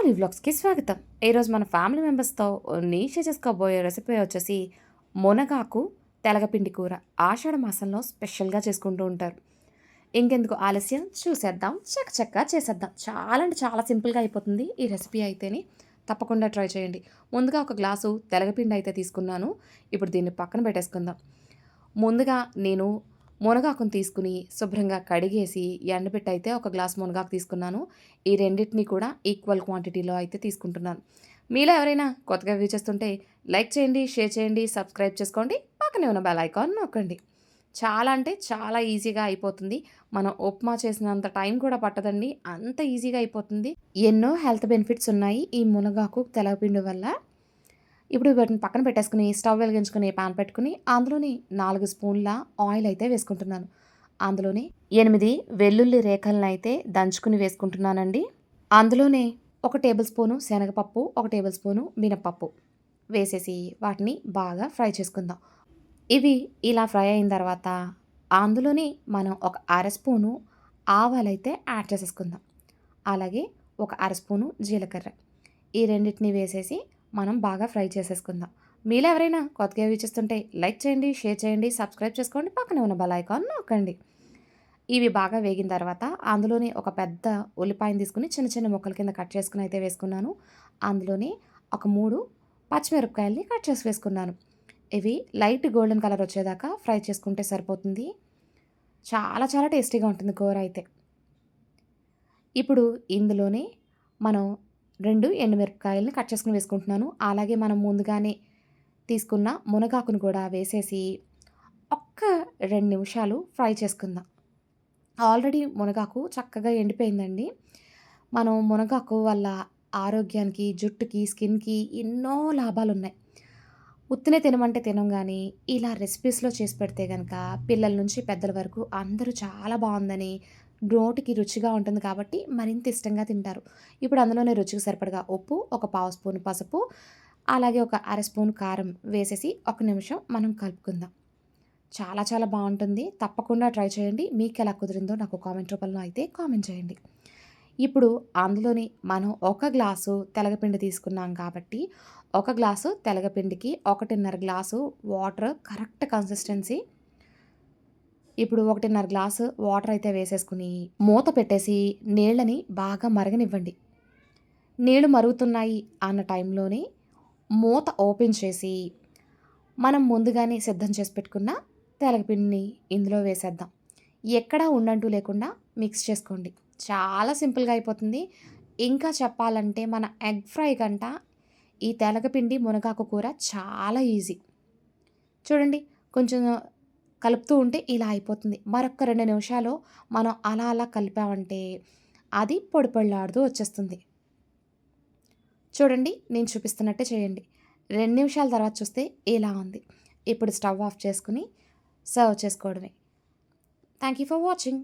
Poly వ్లాగ్స్‌కి స్వాగతం. ఈరోజు మన ఫ్యామిలీ మెంబర్స్‌తో షేర్ చేసుకోబోయే రెసిపీ వచ్చేసి మునగాకు తెలగపిండి కూర. ఆషాఢ మాసంలో స్పెషల్‌గా చేసుకుంటూ ఉంటారు. ఇంకెందుకు ఆలస్యం చూసేద్దాం. చకచకా చేసేద్దాం. చాలా అంటే చాలా సింపుల్‌గా అయిపోతుంది ఈ రెసిపీ అయితేని. తప్పకుండా ట్రై చేయండి. ముందుగా ఒక గ్లాసు తెలగపిండి అయితే తీసుకున్నాను. ఇప్పుడు దీన్ని పక్కన పెట్టేసుకుందాం. ముందుగా నేను మునగాకును తీసుకుని శుభ్రంగా కడిగేసి ఎండబెట్టయితే ఒక గ్లాస్ మునగాకు తీసుకున్నాను. ఈ రెండిటిని కూడా ఈక్వల్ క్వాంటిటీలో అయితే తీసుకుంటున్నాను. మీలో ఎవరైనా కొత్తగా వ్యూ చేస్తుంటే లైక్ చేయండి, షేర్ చేయండి, సబ్స్క్రైబ్ చేసుకోండి. పక్కనే ఉన్న బెల్ ఐకాన్ నొక్కండి. చాలా అంటే చాలా ఈజీగా అయిపోతుంది. మనం ఉప్మా చేసినంత టైం కూడా పట్టదండి. అంత ఈజీగా అయిపోతుంది. ఎన్నో హెల్త్ బెనిఫిట్స్ ఉన్నాయి ఈ మునగాకు తెలగపిండి వల్ల. ఇప్పుడు వీటిని పక్కన పెట్టేసుకుని స్టవ్ వెలిగించుకుని పాన్ పెట్టుకుని అందులోని 4 స్పూన్ల ఆయిల్ అయితే వేసుకుంటున్నాను. అందులోని 8 వెల్లుల్లి రేఖలను అయితే దంచుకుని వేసుకుంటున్నానండి. అందులోనే 1 టేబుల్ స్పూను శనగపప్పు, 1 టేబుల్ స్పూను మినపప్పు వేసేసి వాటిని బాగా ఫ్రై చేసుకుందాం. ఇవి ఇలా ఫ్రై అయిన తర్వాత అందులోని మనం ఒక అర స్పూను ఆవాలైతే యాడ్ చేసేసుకుందాం. అలాగే ఒక అర స్పూను జీలకర్ర. ఈ రెండిటిని వేసేసి మనం బాగా ఫ్రై చేసేసుకుందాం. మీలో ఎవరైనా కొత్తగా వీక్షిస్తుంటే లైక్ చేయండి, షేర్ చేయండి, సబ్స్క్రైబ్ చేసుకోండి. పక్కనే ఉన్న బెల్ ఐకాన్ నొక్కండి. ఇవి బాగా వేగిన తర్వాత అందులోనే ఒక పెద్ద ఉల్లిపాయను తీసుకుని చిన్న చిన్న ముక్కల కింద కట్ చేసుకుని అయితే వేసుకున్నాను. అందులోనే ఒక 3 పచ్చిమిరపకాయలని కట్ చేసి వేసుకున్నాను. ఇవి లైట్ గోల్డెన్ కలర్ వచ్చేదాకా ఫ్రై చేసుకుంటే సరిపోతుంది. చాలా చాలా టేస్టీగా ఉంటుంది కూర అయితే. ఇప్పుడు ఇందులోనే మనం 2 ఎండుమిరపకాయలని కట్ చేసుకొని వేసుకుంటున్నాను. అలాగే మనం ముందుగానే తీసుకున్న మునగాకును కూడా వేసేసి ఒక్క 2 నిమిషాలు ఫ్రై చేసుకుందాం. ఆల్రెడీ మునగాకు చక్కగా ఎండిపోయిందండి. మనం మునగాకు వల్ల ఆరోగ్యానికి, జుట్టుకి, స్కిన్‌కి ఎన్నో లాభాలున్నాయి. ఉత్తినే తినమంటే తినం గానీ, ఇలా రెసిపీస్‌లో చేసి పెడితే గనక పిల్లల నుంచి పెద్దల వరకు అందరూ చాలా బావుందని, నోటికి రుచిగా ఉంటుంది కాబట్టి మరింత ఇష్టంగా తింటారు. ఇప్పుడు అందులోనే రుచికి సరిపడగా ఉప్పు, ఒక పావు స్పూను పసుపు, అలాగే ఒక అర స్పూన్ కారం వేసేసి ఒక నిమిషం మనం కలుపుకుందాం. చాలా చాలా బావుంటుంది. తప్పకుండా ట్రై చేయండి. మీకెలా కుదిరిందో నాకు కామెంట్ రూపంలో అయితే కామెంట్ చేయండి. ఇప్పుడు అందులోని మనం ఒక గ్లాసు తెలగపిండి తీసుకున్నాం కాబట్టి, ఒక గ్లాసు తెలగపిండికి 1.5 గ్లాసు వాటర్ కరెక్ట్ కన్సిస్టెన్సీ. ఇప్పుడు 1.5 గ్లాసు వాటర్ అయితే వేసేసుకుని మూత పెట్టేసి నీళ్ళని బాగా మరగనివ్వండి. నీళ్ళు మరుగుతున్నాయి అన్న టైంలోనే మూత ఓపెన్ చేసి మనం ముందుగానే సిద్ధం చేసి పెట్టుకున్న తెలగపిండిని ఇందులో వేసేద్దాం. ఎక్కడా ఉండంటూ లేకుండా మిక్స్ చేసుకోండి. చాలా సింపుల్‌గా అయిపోతుంది. ఇంకా చెప్పాలంటే మన ఎగ్ ఫ్రై కంట ఈ తెలగపిండి మునగాకు కూర చాలా ఈజీ. చూడండి కొంచెం కలుపుతూ ఉంటే ఇలా అయిపోతుంది. మరొక్క 2 నిమిషాలు మనం అలా అలా కలిపామంటే అది పొడి పొడిలాడుతూ వచ్చేస్తుంది. చూడండి నేను చూపిస్తున్నట్టే చేయండి. 2 నిమిషాల తర్వాత చూస్తే ఇలా ఉంది. ఇప్పుడు స్టవ్ ఆఫ్ చేసుకొని సర్వ్ చేసుకోవడమే. Thank you for watching.